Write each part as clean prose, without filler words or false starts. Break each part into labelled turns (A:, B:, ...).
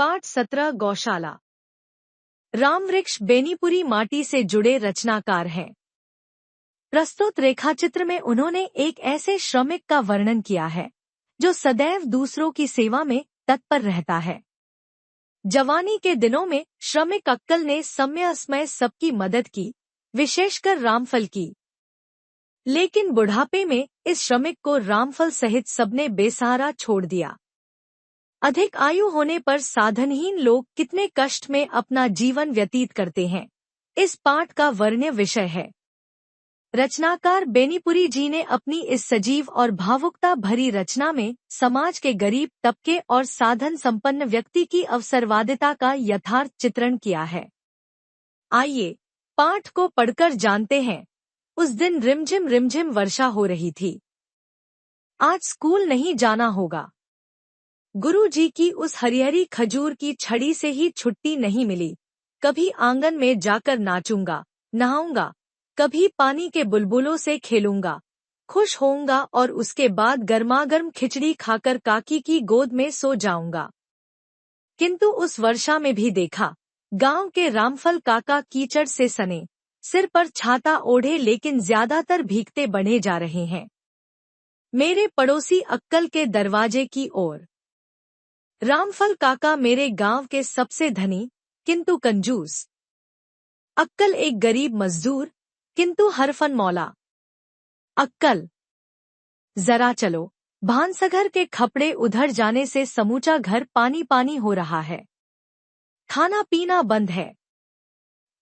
A: पाठ 17 गौशाला। रामवृक्ष बेनीपुरी माटी से जुड़े रचनाकार हैं। प्रस्तुत रेखाचित्र में उन्होंने एक ऐसे श्रमिक का वर्णन किया है जो सदैव दूसरों की सेवा में तत्पर रहता है। जवानी के दिनों में श्रमिक अक्कल ने समय असमय सबकी मदद की, विशेषकर रामफल की। लेकिन बुढ़ापे में इस श्रमिक को रामफल सहित सबने बेसहारा छोड़ दिया। अधिक आयु होने पर साधनहीन लोग कितने कष्ट में अपना जीवन व्यतीत करते हैं, इस पाठ का वर्ण्य विषय है। रचनाकार बेनीपुरी जी ने अपनी इस सजीव और भावुकता भरी रचना में समाज के गरीब तबके और साधन संपन्न व्यक्ति की अवसरवादिता का यथार्थ चित्रण किया है। आइए पाठ को पढ़कर जानते हैं। उस दिन रिमझिम रिमझिम वर्षा हो रही थी। आज स्कूल नहीं जाना होगा। गुरुजी की उस हरिहरी खजूर की छड़ी से ही छुट्टी नहीं मिली। कभी आंगन में जाकर नाचूंगा, नहाऊंगा, कभी पानी के बुलबुलों से खेलूंगा, खुश होऊंगा और उसके बाद गर्मागर्म खिचड़ी खाकर काकी की गोद में सो जाऊंगा। किंतु उस वर्षा में भी देखा, गांव के रामफल काका कीचड़ से सने, सिर पर छाता ओढ़े लेकिन ज्यादातर भीगते बने जा रहे हैं। मेरे पड़ोसी अक्कल के दरवाजे की ओर। रामफल काका मेरे गांव के सबसे धनी किंतु कंजूस। अक्कल एक गरीब मजदूर किंतु हरफन मौला। अक्कल, जरा चलो, भानसघर के खपड़े उधर जाने से समूचा घर पानी पानी हो रहा है। खाना पीना बंद है।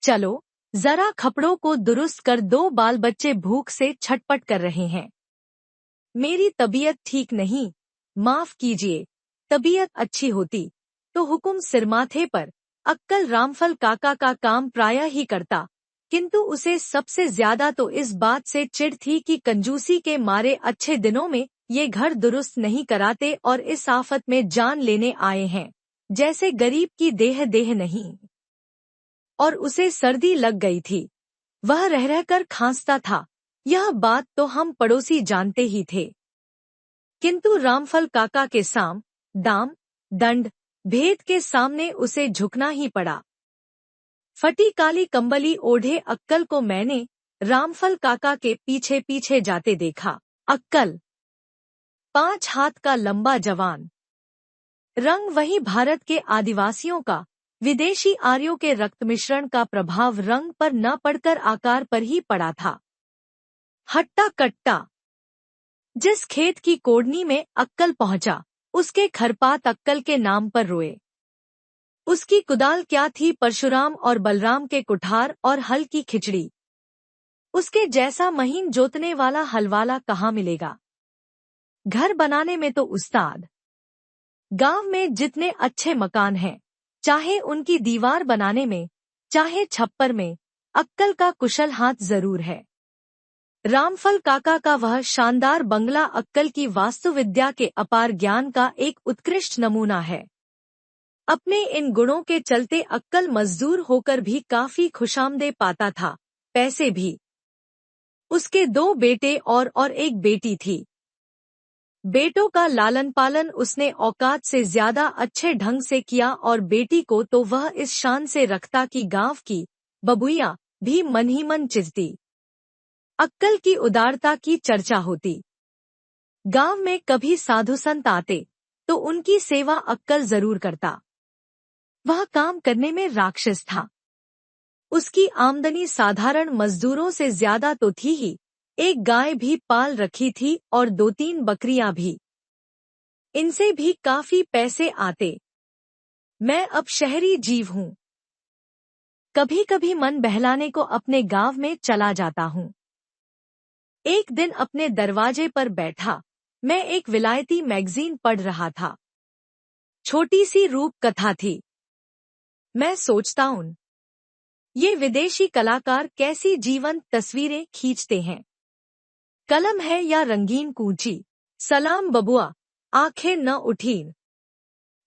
A: चलो जरा खपड़ों को दुरुस्त कर दो, बाल बच्चे भूख से छटपट कर रहे हैं। मेरी तबीयत ठीक नहीं, माफ कीजिए, तबीयत अच्छी होती तो हुकुम सिरमाथे पर। अक्कल रामफल काका का काम प्रायः ही करता, किंतु उसे सबसे ज्यादा तो इस बात से चिढ़ थी कि कंजूसी के मारे अच्छे दिनों में ये घर दुरुस्त नहीं कराते और इस आफत में जान लेने आए हैं, जैसे गरीब की देह देह नहीं। और उसे सर्दी लग गई थी, वह रह रहकर खांसता था। यह बात तो हम पड़ोसी जानते ही थे, किंतु रामफल काका के साम दाम दंड भेद के सामने उसे झुकना ही पड़ा। फटी काली कंबली ओढ़े अक्कल को मैंने रामफल काका के पीछे पीछे जाते देखा। अक्कल 5 हाथ का लंबा जवान, रंग वही भारत के आदिवासियों का, विदेशी आर्यों के रक्त मिश्रण का प्रभाव रंग पर न पड़कर आकार पर ही पड़ा था। हट्टा कट्टा। जिस खेत की कोड़नी में अक्कल पहुंचा, उसके खरपात अक्कल के नाम पर रोए। उसकी कुदाल क्या थी परशुराम और बलराम के कुठार और हल की खिचड़ी। उसके जैसा महीन जोतने वाला हलवाला कहाँ मिलेगा। घर बनाने में तो उस्ताद। गांव में जितने अच्छे मकान हैं, चाहे उनकी दीवार बनाने में, चाहे छप्पर में, अक्कल का कुशल हाथ जरूर है। रामफल काका का वह शानदार बंगला अक्कल की वास्तुविद्या के अपार ज्ञान का एक उत्कृष्ट नमूना है। अपने इन गुणों के चलते अक्कल मजदूर होकर भी काफी खुशामदे पाता था, पैसे भी। उसके 2 बेटे और एक बेटी थी। बेटों का लालन पालन उसने औकात से ज्यादा अच्छे ढंग से किया और बेटी को तो वह इस शान से रखता कि गांव की बबुइयां भी मन ही मन चिढ़ती। अक्कल की उदारता की चर्चा होती। गांव में कभी साधु संत आते तो उनकी सेवा अक्कल जरूर करता। वह काम करने में राक्षस था। उसकी आमदनी साधारण मजदूरों से ज्यादा तो थी ही, एक गाय भी पाल रखी थी और 2-3 बकरियां भी। इनसे भी काफी पैसे आते। मैं अब शहरी जीव हूँ, कभी कभी मन बहलाने को अपने गांव में चला जाता हूँ। एक दिन अपने दरवाजे पर बैठा मैं एक विलायती मैगजीन पढ़ रहा था। छोटी सी रूप कथा थी। मैं सोचता हूँ, ये विदेशी कलाकार कैसी जीवंत तस्वीरें खींचते हैं। कलम है या रंगीन कूंची, सलाम बबुआ, आंखें न उठीं।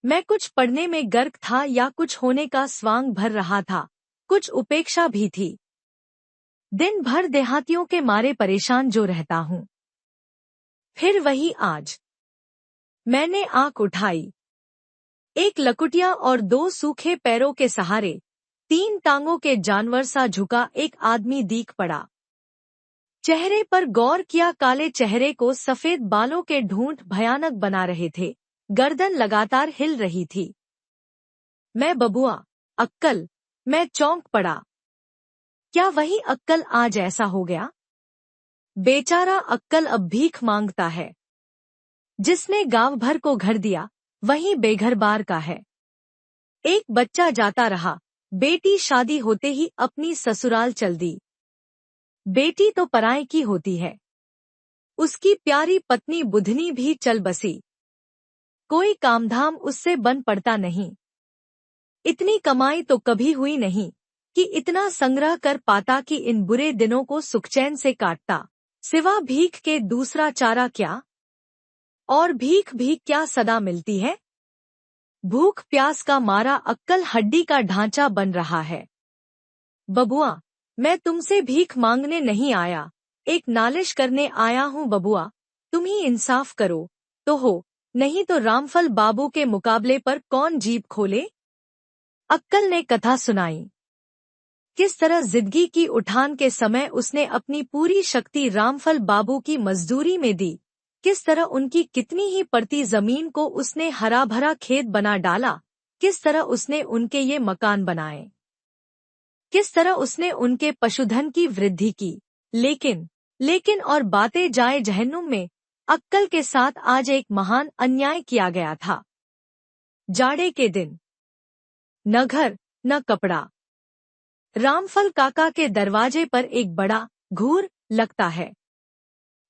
A: मैं कुछ पढ़ने में गर्क था या कुछ होने का स्वांग भर रहा था, कुछ उपेक्षा भी थी। दिन भर देहातियों के मारे परेशान जो रहता हूँ। फिर वही आज मैंने आंख उठाई। एक लकुटिया और 2 सूखे पैरों के सहारे 3 टांगों के जानवर सा झुका एक आदमी दीख पड़ा। चेहरे पर गौर किया, काले चेहरे को सफेद बालों के ढूंढ भयानक बना रहे थे। गर्दन लगातार हिल रही थी। मैं बबुआ, अक्कल। मैं चौंक पड़ा। क्या वही अक्कल आज ऐसा हो गया? बेचारा अक्कल अब भीख मांगता है। जिसने गांव भर को घर दिया वही बेघर बार का है। एक बच्चा जाता रहा, बेटी शादी होते ही अपनी ससुराल चल दी। बेटी तो पराये की होती है। उसकी प्यारी पत्नी बुधनी भी चल बसी। कोई कामधाम उससे बन पड़ता नहीं। इतनी कमाई तो कभी हुई नहीं कि इतना संग्रह कर पाता कि इन बुरे दिनों को सुखचैन से काटता। सिवा भीख के दूसरा चारा क्या? और भीख भी क्या सदा मिलती है? भूख प्यास का मारा अक्कल हड्डी का ढांचा बन रहा है। बबुआ, मैं तुमसे भीख मांगने नहीं आया, एक नालिश करने आया हूँ बबुआ। तुम ही इंसाफ करो तो हो, नहीं तो रामफल बाबू के मुकाबले पर कौन जीभ खोले? अक्कल ने कथा सुनाई। किस तरह जिंदगी की उठान के समय उसने अपनी पूरी शक्ति रामफल बाबू की मजदूरी में दी। किस तरह उनकी कितनी ही पड़ती जमीन को उसने हरा भरा खेत बना डाला। किस तरह उसने उनके ये मकान बनाए। किस तरह उसने उनके पशुधन की वृद्धि की। लेकिन और बातें जाए जहन्नुम में, अक्कल के साथ आज एक महान अन्याय किया गया था। जाड़े के दिन न घर न कपड़ा। रामफल काका के दरवाजे पर एक बड़ा घूर लगता है।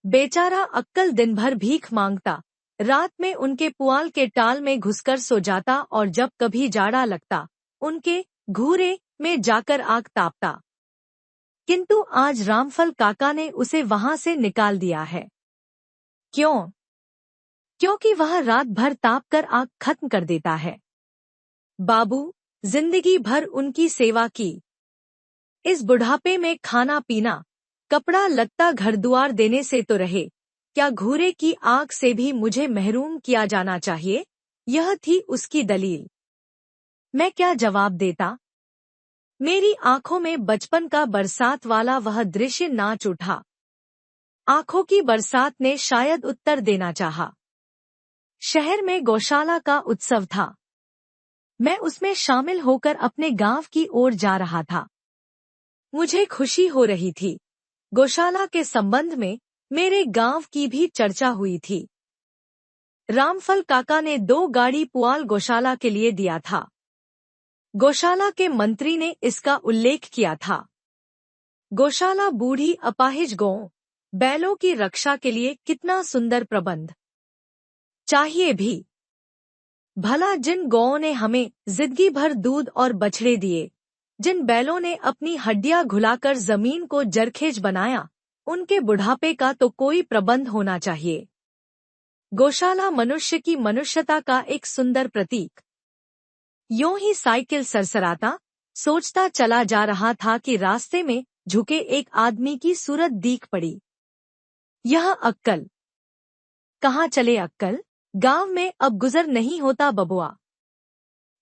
A: बेचारा अक्कल दिन भर भीख मांगता, रात में उनके पुआल के टाल में घुसकर सो जाता और जब कभी जाड़ा लगता उनके घूरे में जाकर आग तापता। किंतु आज रामफल काका ने उसे वहां से निकाल दिया है। क्यों? क्योंकि वह रात भर ताप कर आग खत्म कर देता है। बाबू, जिंदगी भर उनकी सेवा की। इस बुढ़ापे में खाना पीना, कपड़ा लत्ता घर दुआर देने से तो रहे, क्या घूरे की आग से भी मुझे महरूम किया जाना चाहिए? यह थी उसकी दलील। मैं क्या जवाब देता? मेरी आंखों में बचपन का बरसात वाला वह दृश्य नाच उठा। आंखों की बरसात ने शायद उत्तर देना चाहा। शहर में गौशाला का उत्सव था। मैं उसमें शामिल होकर अपने गांव की ओर जा रहा था। मुझे खुशी हो रही थी। गौशाला के संबंध में मेरे गांव की भी चर्चा हुई थी। रामफल काका ने 2 गाड़ी पुआल गौशाला के लिए दिया था। गौशाला के मंत्री ने इसका उल्लेख किया था। गौशाला बूढ़ी अपाहिज गौं, बैलों की रक्षा के लिए कितना सुंदर प्रबंध। चाहिए भी। भला जिन गौओं ने हमें जिंदगी भर दूध और बछड़े दिए, जिन बैलों ने अपनी हड्डियां घुलाकर जमीन को जरखेज बनाया, उनके बुढ़ापे का तो कोई प्रबंध होना चाहिए। गौशाला मनुष्य की मनुष्यता का एक सुंदर प्रतीक। यूं ही साइकिल सरसराता सोचता चला जा रहा था कि रास्ते में झुके एक आदमी की सूरत दीख पड़ी। यह अक्कल। कहाँ चले अक्कल? गांव में अब गुजर नहीं होता बबुआ।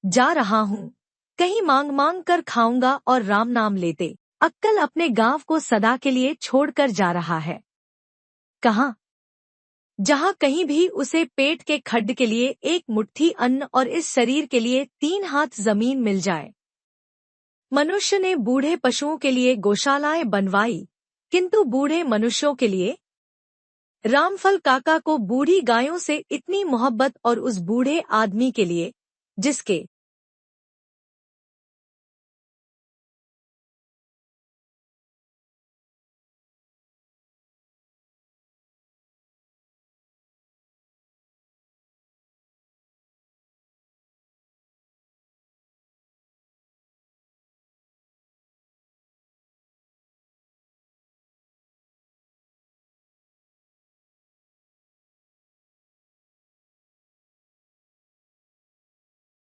A: जा रहा हूँ, कहीं मांग मांग कर खाऊंगा और राम नाम लेते। अक्कल अपने गांव को सदा के लिए छोड़कर जा रहा है। कहाँ? जहाँ कहीं भी उसे पेट के खड्ड के लिए एक मुट्ठी अन्न और इस शरीर के लिए 3 हाथ जमीन मिल जाए। मनुष्य ने बूढ़े पशुओं के लिए गौशालाएं बनवाई, किंतु बूढ़े मनुष्यों के लिए? रामफल काका को बूढ़ी गायों से इतनी मोहब्बत और उस बूढ़े आदमी के लिए, जिसके